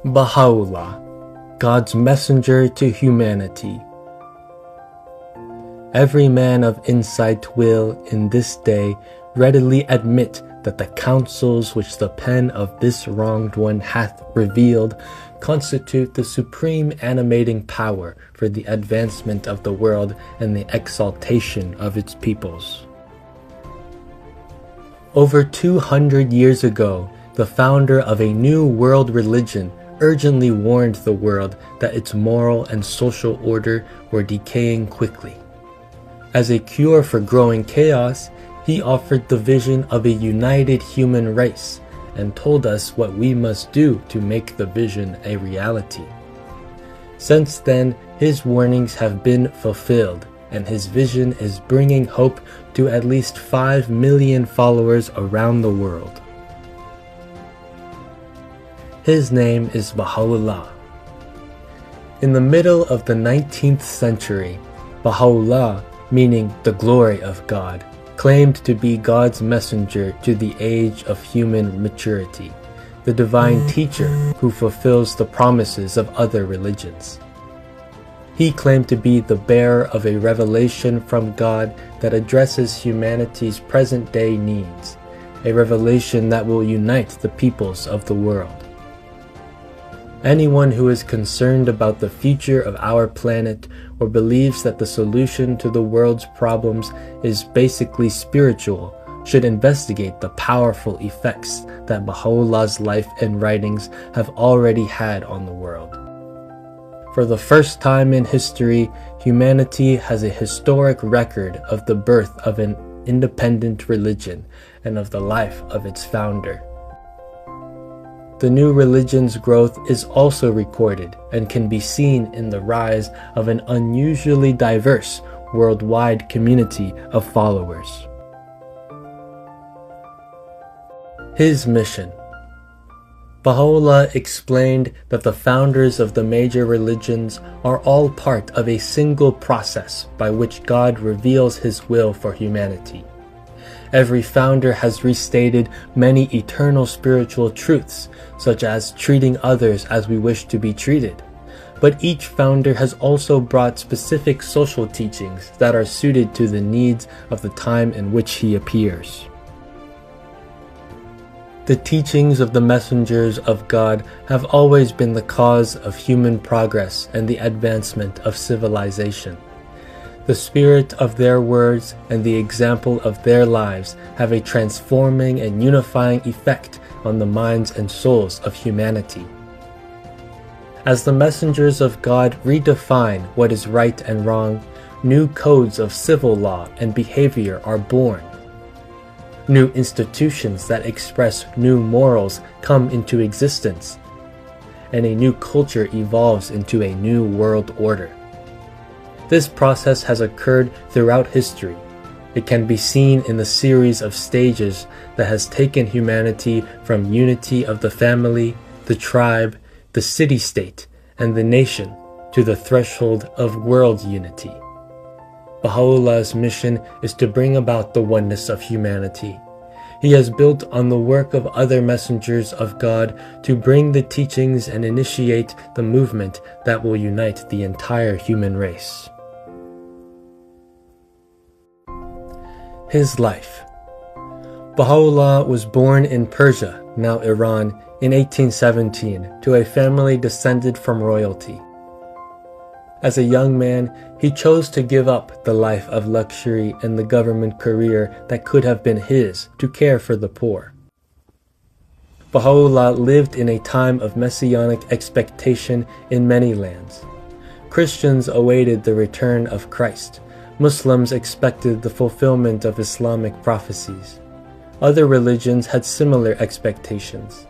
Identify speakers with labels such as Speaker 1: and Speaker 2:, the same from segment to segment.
Speaker 1: Bahá'u'lláh, God's messenger to humanity. Every man of insight will, in this day, readily admit that the counsels which the pen of this wronged one hath revealed constitute the supreme animating power for the advancement of the world and the exaltation of its peoples. Over 200 years ago, the founder of a new world religion urgently warned the world that its moral and social order were decaying quickly. As a cure for growing chaos, he offered the vision of a united human race and told us what we must do to make the vision a reality. Since then, his warnings have been fulfilled, and his vision is bringing hope to at least 5 million followers around the world. His name is Bahá'u'lláh. In the middle of the 19th century, Bahá'u'lláh, meaning the glory of God, claimed to be God's messenger to the age of human maturity, the divine teacher who fulfills the promises of other religions. He claimed to be the bearer of a revelation from God that addresses humanity's present-day needs, a revelation that will unite the peoples of the world. Anyone who is concerned about the future of our planet or believes that the solution to the world's problems is basically spiritual should investigate the powerful effects that Bahá'u'llah's life and writings have already had on the world. For the first time in history, humanity has a historic record of the birth of an independent religion and of the life of its founder. The new religion's growth is also recorded and can be seen in the rise of an unusually diverse worldwide community of followers. His mission. Bahá'u'lláh explained that the founders of the major religions are all part of a single process by which God reveals His will for humanity. Every founder has restated many eternal spiritual truths, such as treating others as we wish to be treated. But each founder has also brought specific social teachings that are suited to the needs of the time in which he appears. The teachings of the messengers of God have always been the cause of human progress and the advancement of civilization. The spirit of their words and the example of their lives have a transforming and unifying effect on the minds and souls of humanity. As the messengers of God redefine what is right and wrong, new codes of civil law and behavior are born. New institutions that express new morals come into existence, and a new culture evolves into a new world order. This process has occurred throughout history. It can be seen in the series of stages that has taken humanity from unity of the family, the tribe, the city-state, and the nation to the threshold of world unity. Bahá'u'llah's mission is to bring about the oneness of humanity. He has built on the work of other messengers of God to bring the teachings and initiate the movement that will unite the entire human race. His life. Bahá'u'lláh was born in Persia, now Iran, in 1817 to a family descended from royalty. As a young man, he chose to give up the life of luxury and the government career that could have been his to care for the poor. Bahá'u'lláh lived in a time of messianic expectation in many lands. Christians awaited the return of Christ. Muslims expected the fulfillment of Islamic prophecies. Other religions had similar expectations.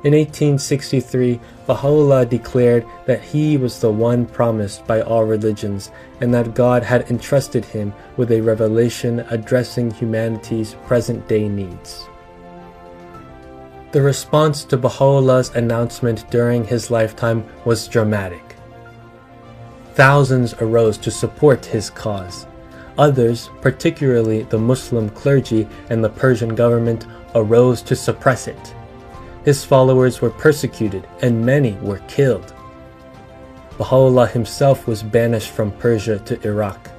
Speaker 1: In 1863, Bahá'u'lláh declared that he was the one promised by all religions and that God had entrusted him with a revelation addressing humanity's present-day needs. The response to Bahá'u'llah's announcement during his lifetime was dramatic. Thousands arose to support his cause. Others, particularly the Muslim clergy and the Persian government, arose to suppress it. His followers were persecuted and many were killed. Baha'u'lláh himself was banished from Persia to Iraq.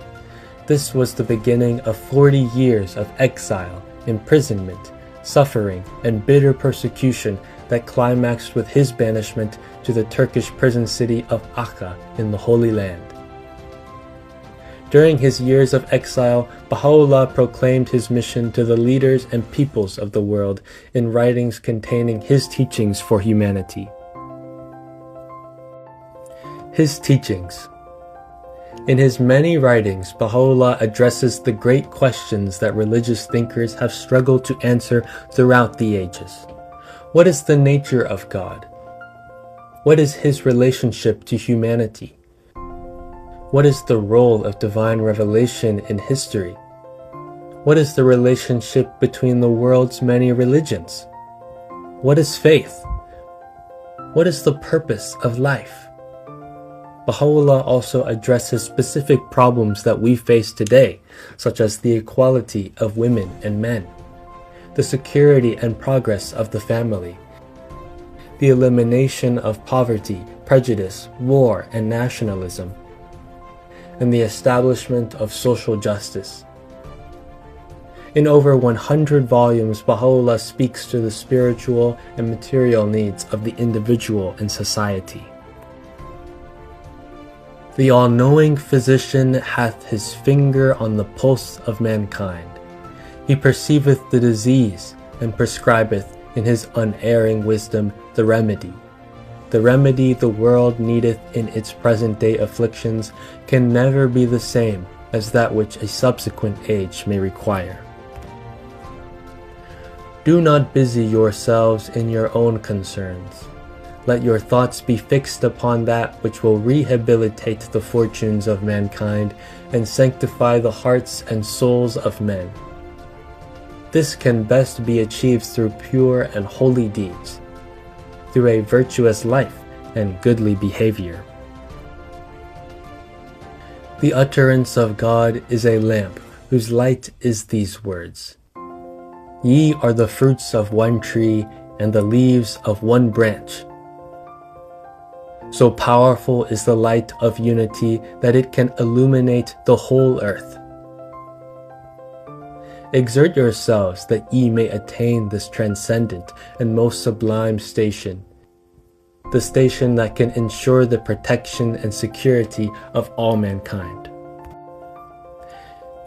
Speaker 1: This was the beginning of 40 years of exile, imprisonment, suffering, and bitter persecution that climaxed with his banishment to the Turkish prison city of Akka in the Holy Land. During his years of exile, Baha'u'lláh proclaimed his mission to the leaders and peoples of the world in writings containing his teachings for humanity. His teachings. In his many writings, Baha'u'lláh addresses the great questions that religious thinkers have struggled to answer throughout the ages. What is the nature of God? What is his relationship to humanity? What is the role of divine revelation in history? What is the relationship between the world's many religions? What is faith? What is the purpose of life? Baha'u'lláh also addresses specific problems that we face today, such as the equality of women and men, the security and progress of the family, the elimination of poverty, prejudice, war, and nationalism, and the establishment of social justice. In over 100 volumes, Baha'u'lláh speaks to the spiritual and material needs of the individual and society. The all-knowing physician hath his finger on the pulse of mankind. He perceiveth the disease, and prescribeth in his unerring wisdom the remedy. The remedy the world needeth in its present-day afflictions can never be the same as that which a subsequent age may require. Do not busy yourselves in your own concerns. Let your thoughts be fixed upon that which will rehabilitate the fortunes of mankind and sanctify the hearts and souls of men. This can best be achieved through pure and holy deeds, through a virtuous life and goodly behavior. The utterance of God is a lamp, whose light is these words: Ye are the fruits of one tree, and the leaves of one branch. So powerful is the light of unity that it can illuminate the whole earth. Exert yourselves that ye may attain this transcendent and most sublime station, the station that can ensure the protection and security of all mankind.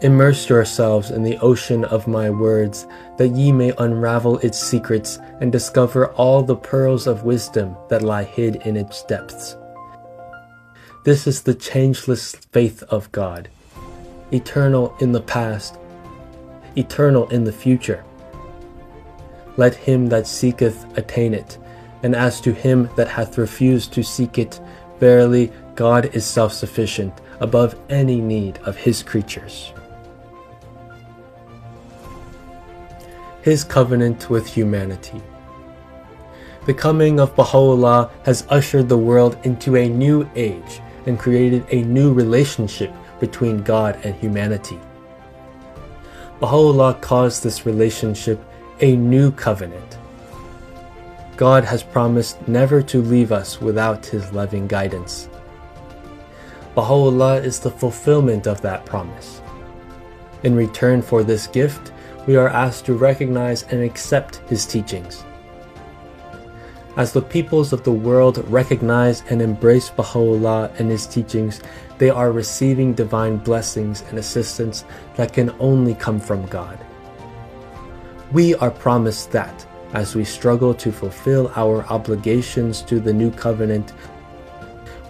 Speaker 1: Immerse yourselves in the ocean of my words, that ye may unravel its secrets and discover all the pearls of wisdom that lie hid in its depths. This is the changeless faith of God, eternal in the past, eternal in the future. Let him that seeketh attain it, and as to him that hath refused to seek it, verily God is self-sufficient, above any need of his creatures. His covenant with humanity. The coming of Baha'u'lláh has ushered the world into a new age and created a new relationship between God and humanity. Baha'u'lláh calls this relationship a new covenant. God has promised never to leave us without his loving guidance. Baha'u'lláh is the fulfillment of that promise. In return for this gift, we are asked to recognize and accept his teachings. As the peoples of the world recognize and embrace Baha'u'lláh and his teachings, they are receiving divine blessings and assistance that can only come from God. We are promised that, as we struggle to fulfill our obligations to the new covenant,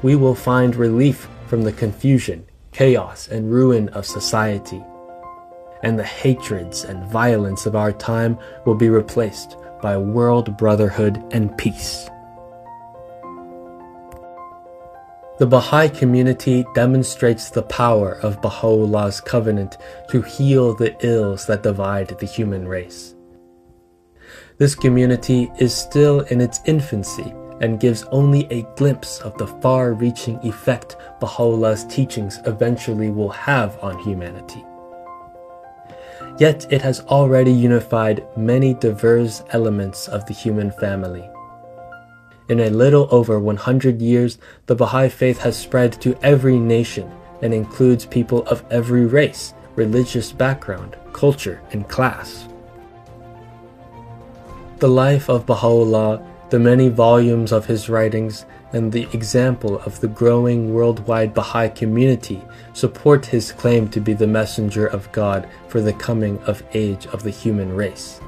Speaker 1: we will find relief from the confusion, chaos, and ruin of society, and the hatreds and violence of our time will be replaced by world brotherhood and peace. The Baha'i community demonstrates the power of Baha'u'llah's covenant to heal the ills that divide the human race. This community is still in its infancy and gives only a glimpse of the far-reaching effect Baha'u'llah's teachings eventually will have on humanity. yet it has already unified many diverse elements of the human family. In a little over 100 years, the Baha'i Faith has spread to every nation and includes people of every race, religious background, culture, and class. The life of Bahá'u'lláh, the many volumes of his writings, and the example of the growing worldwide Baha'i community support his claim to be the messenger of God for the coming of age of the human race.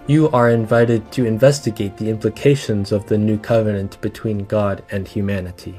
Speaker 1: You are invited to investigate the implications of the new covenant between God and humanity.